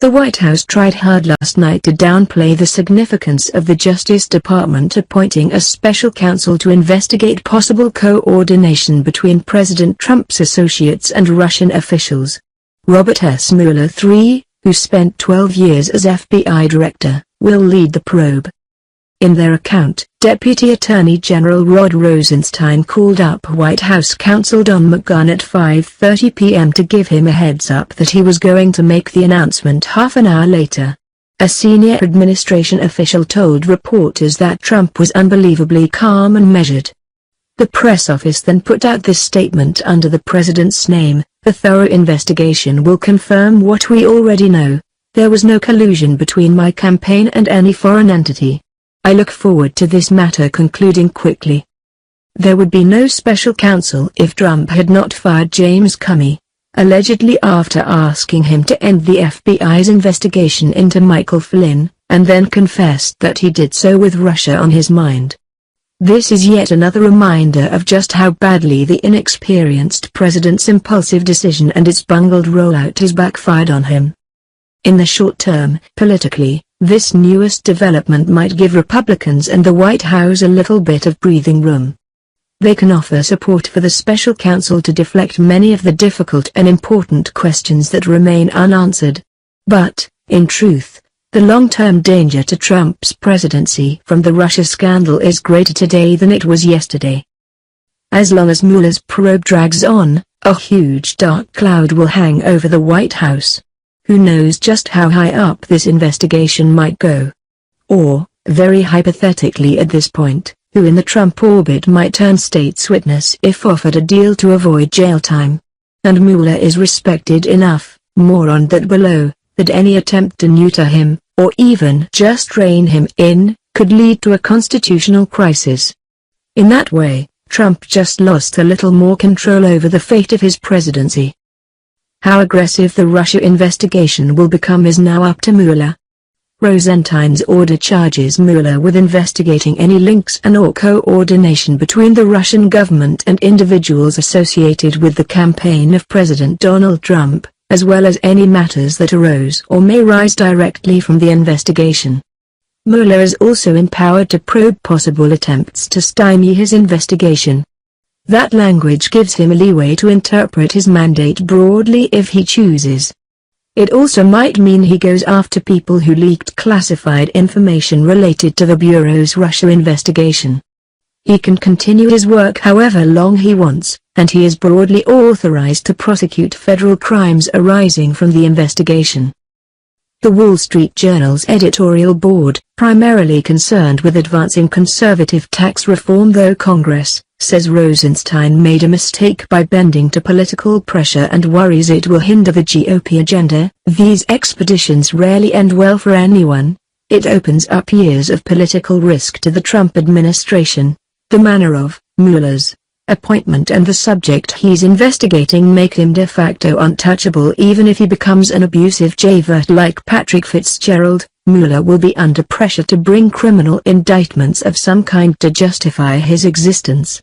The White House tried hard last night to downplay the significance of the Justice Department appointing a special counsel to investigate possible coordination between President Trump's associates and Russian officials. Robert Mueller III, who spent 12 years as FBI director, will lead the probe. In their account, Deputy Attorney General Rod Rosenstein called up White House counsel Don McGahn at 5:30 p.m. to give him a heads-up that he was going to make the announcement half an hour later. A senior administration official told reporters that Trump was unbelievably calm and measured. The press office then put out this statement under the president's name: "The thorough investigation will confirm what we already know. There was no collusion between my campaign and any foreign entity. I look forward to this matter concluding quickly." There would be no special counsel if Trump had not fired James Comey, allegedly after asking him to end the FBI's investigation into Michael Flynn, and then confessed that he did so with Russia on his mind. This is yet another reminder of just how badly the inexperienced president's impulsive decision and its bungled rollout has backfired on him. In the short term, politically, this newest development might give Republicans and the White House a little bit of breathing room. They can offer support for the special counsel to deflect many of the difficult and important questions that remain unanswered. But, in truth, the long-term danger to Trump's presidency from the Russia scandal is greater today than it was yesterday. As long as Mueller's probe drags on, a huge dark cloud will hang over the White House. Who knows just how high up this investigation might go? Or, very hypothetically at this point, who in the Trump orbit might turn state's witness if offered a deal to avoid jail time? And Mueller is respected enough, moron that below, that any attempt to neuter him, or even just rein him in, could lead to a constitutional crisis. In that way, Trump just lost a little more control over the fate of his presidency. How aggressive the Russia investigation will become is now up to Mueller. Rosenstein's order charges Mueller with investigating any links and/or coordination between the Russian government and individuals associated with the campaign of President Donald Trump, as well as any matters that arose or may rise directly from the investigation. Mueller is also empowered to probe possible attempts to stymie his investigation. That language gives him a leeway to interpret his mandate broadly if he chooses. It also might mean he goes after people who leaked classified information related to the Bureau's Russia investigation. He can continue his work however long he wants, and he is broadly authorized to prosecute federal crimes arising from the investigation. The Wall Street Journal's editorial board, primarily concerned with advancing conservative tax reform though Congress, says Rosenstein made a mistake by bending to political pressure and worries it will hinder the GOP agenda. These expeditions rarely end well for anyone. It opens up years of political risk to the Trump administration. The manner of Mueller's appointment and the subject he's investigating make him de facto untouchable even if he becomes an abusive javert like Patrick Fitzgerald. Mueller will be under pressure to bring criminal indictments of some kind to justify his existence.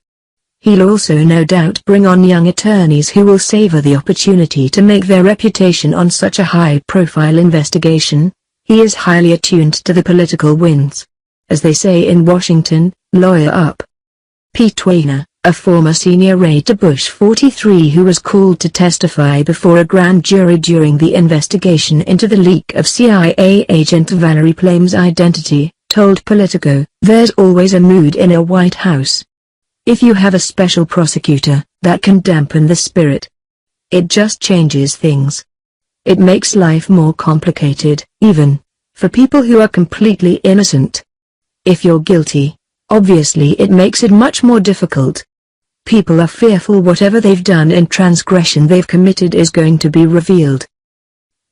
He'll also no doubt bring on young attorneys who will savor the opportunity to make their reputation on such a high-profile investigation. He is highly attuned to the political winds. As they say in Washington, lawyer up. Pete Weiner, a former senior aide to Bush 43 who was called to testify before a grand jury during the investigation into the leak of CIA agent Valerie Plame's identity, told Politico, "There's always a mood in a White House. If you have a special prosecutor, that can dampen the spirit. It just changes things. It makes life more complicated, even for people who are completely innocent. If you're guilty, obviously it makes it much more difficult. People are fearful whatever they've done and transgression they've committed is going to be revealed.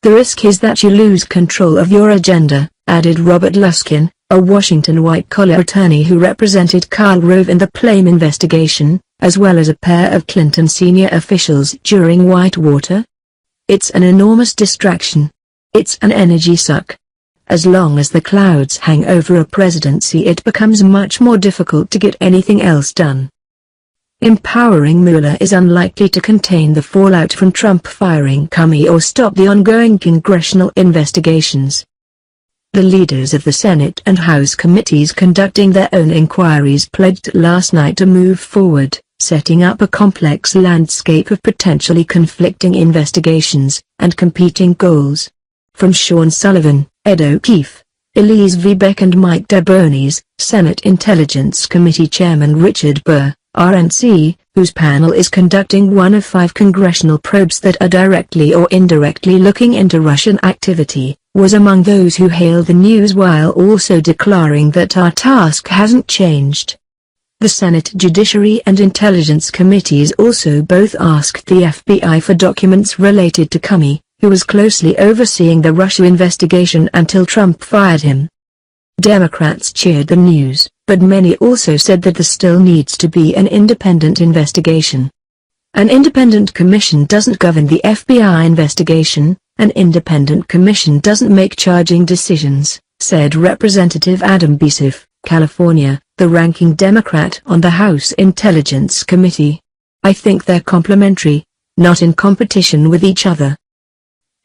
The risk is that you lose control of your agenda," added Robert Luskin, a Washington white-collar attorney who represented Karl Rove in the Plame investigation, as well as a pair of Clinton senior officials during Whitewater. "It's an enormous distraction. It's an energy suck. As long as the clouds hang over a presidency it becomes much more difficult to get anything else done." Empowering Mueller is unlikely to contain the fallout from Trump firing Comey or stop the ongoing congressional investigations. The leaders of the Senate and House committees conducting their own inquiries pledged last night to move forward, setting up a complex landscape of potentially conflicting investigations and competing goals. From Sean Sullivan, Ed O'Keefe, Elise V. Beck and Mike Dabonis, Senate Intelligence Committee Chairman Richard Burr, RNC, whose panel is conducting one of 5 congressional probes that are directly or indirectly looking into Russian activity, was among those who hailed the news while also declaring that our task hasn't changed. The Senate Judiciary and Intelligence Committees also both asked the FBI for documents related to Comey, who was closely overseeing the Russia investigation until Trump fired him. Democrats cheered the news, but many also said that there still needs to be an independent investigation. An independent commission doesn't govern the FBI investigation, an independent commission doesn't make charging decisions, said Representative Adam Bissoff, California, the ranking Democrat on the House Intelligence Committee. I think they're complementary, not in competition with each other.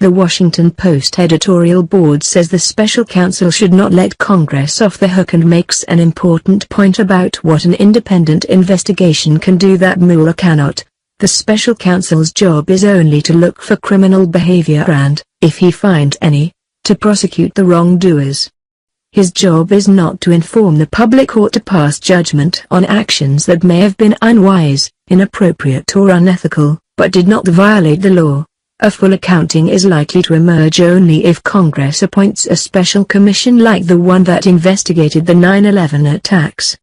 The Washington Post editorial board says the special counsel should not let Congress off the hook and makes an important point about what an independent investigation can do that Mueller cannot. The special counsel's job is only to look for criminal behavior and, if he finds any, to prosecute the wrongdoers. His job is not to inform the public or to pass judgment on actions that may have been unwise, inappropriate or unethical, but did not violate the law. A full accounting is likely to emerge only if Congress appoints a special commission like the one that investigated the 9/11 attacks.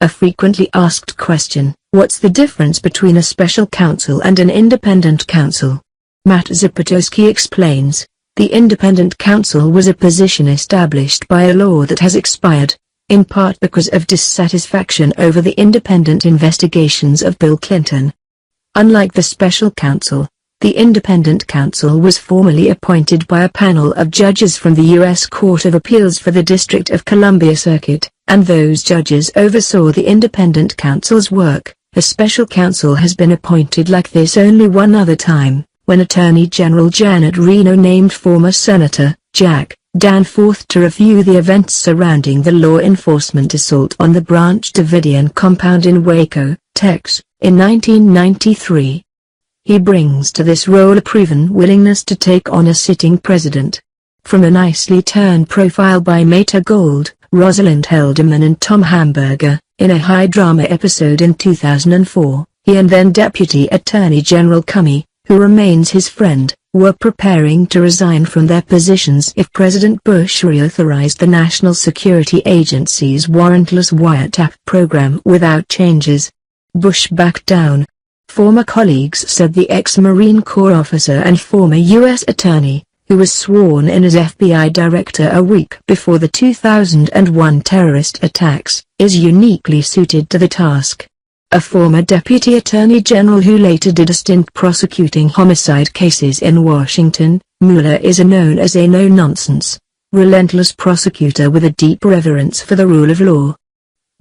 A frequently asked question, what's the difference between a special counsel and an independent counsel? Matt Zapotowski explains, the independent counsel was a position established by a law that has expired, in part because of dissatisfaction over the independent investigations of Bill Clinton. Unlike the special counsel, the independent counsel was formally appointed by a panel of judges from the U.S. Court of Appeals for the District of Columbia Circuit, and those judges oversaw the independent counsel's work. A special counsel has been appointed like this only one other time, when Attorney General Janet Reno named former Senator Jack Danforth to review the events surrounding the law enforcement assault on the Branch Davidian compound in Waco, Texas, in 1993. He brings to this role a proven willingness to take on a sitting president. From a nicely turned profile by Meta Gold, Rosalind Helderman and Tom Hamburger, in a high-drama episode in 2004, he and then Deputy Attorney General Comey, who remains his friend, were preparing to resign from their positions if President Bush reauthorized the National Security Agency's warrantless wiretap program without changes. Bush backed down. Former colleagues said the ex-Marine Corps officer and former U.S. attorney, who was sworn in as FBI director a week before the 2001 terrorist attacks, is uniquely suited to the task. A former deputy attorney general who later did a stint prosecuting homicide cases in Washington, Mueller is known as a no-nonsense, relentless prosecutor with a deep reverence for the rule of law.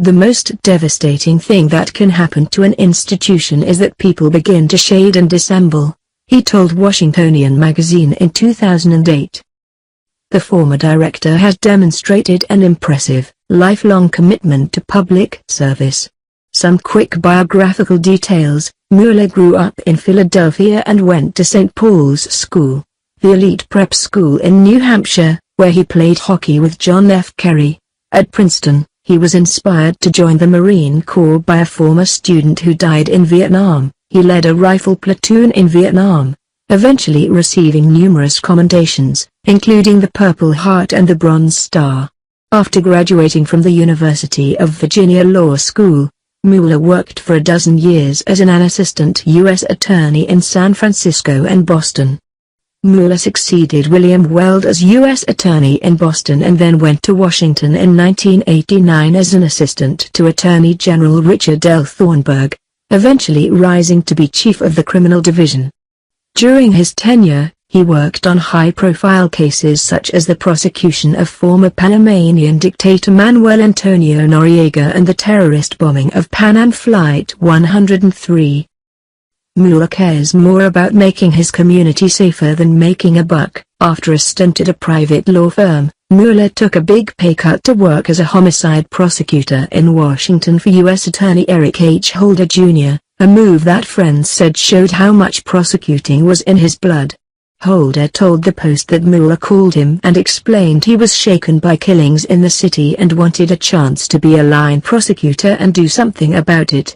The most devastating thing that can happen to an institution is that people begin to shade and dissemble, he told Washingtonian magazine in 2008. The former director has demonstrated an impressive, lifelong commitment to public service. Some quick biographical details: Mueller grew up in Philadelphia and went to St. Paul's School, the elite prep school in New Hampshire, where he played hockey with John F. Kerry. At Princeton, he was inspired to join the Marine Corps by a former student who died in Vietnam. He led a rifle platoon in Vietnam, eventually receiving numerous commendations, including the Purple Heart and the Bronze Star. After graduating from the University of Virginia Law School, Mueller worked for a dozen years as an assistant U.S. attorney in San Francisco and Boston. Mueller succeeded William Weld as U.S. Attorney in Boston and then went to Washington in 1989 as an assistant to Attorney General Richard L. Thornburgh, eventually rising to be Chief of the Criminal Division. During his tenure, He worked on high-profile cases such as the prosecution of former Panamanian dictator Manuel Antonio Noriega and the terrorist bombing of Pan Am Flight 103. Mueller cares more about making his community safer than making a buck. After a stint at a private law firm, Mueller took a big pay cut to work as a homicide prosecutor in Washington for U.S. Attorney Eric H. Holder Jr., a move that friends said showed how much prosecuting was in his blood. Holder told the Post that Mueller called him and explained he was shaken by killings in the city and wanted a chance to be a line prosecutor and do something about it.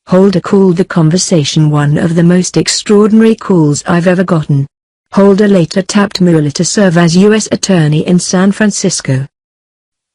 Holder called the conversation one of the most extraordinary calls I've ever gotten. Holder later tapped Mueller to serve as U.S. Attorney in San Francisco.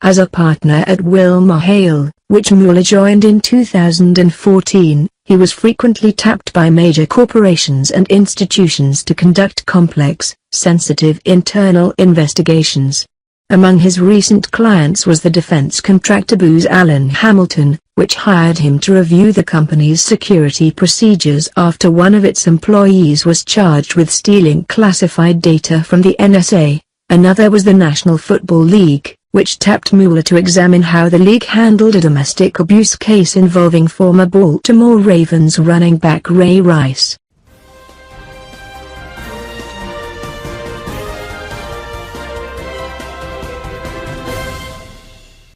As a partner at WilmerHale, which Mueller joined in 2014, he was frequently tapped by major corporations and institutions to conduct complex, sensitive internal investigations. Among his recent clients was the defense contractor Booz Allen Hamilton, which hired him to review the company's security procedures after one of its employees was charged with stealing classified data from the NSA. Another was the National Football League, which tapped Mueller to examine how the league handled a domestic abuse case involving former Baltimore Ravens running back Ray Rice.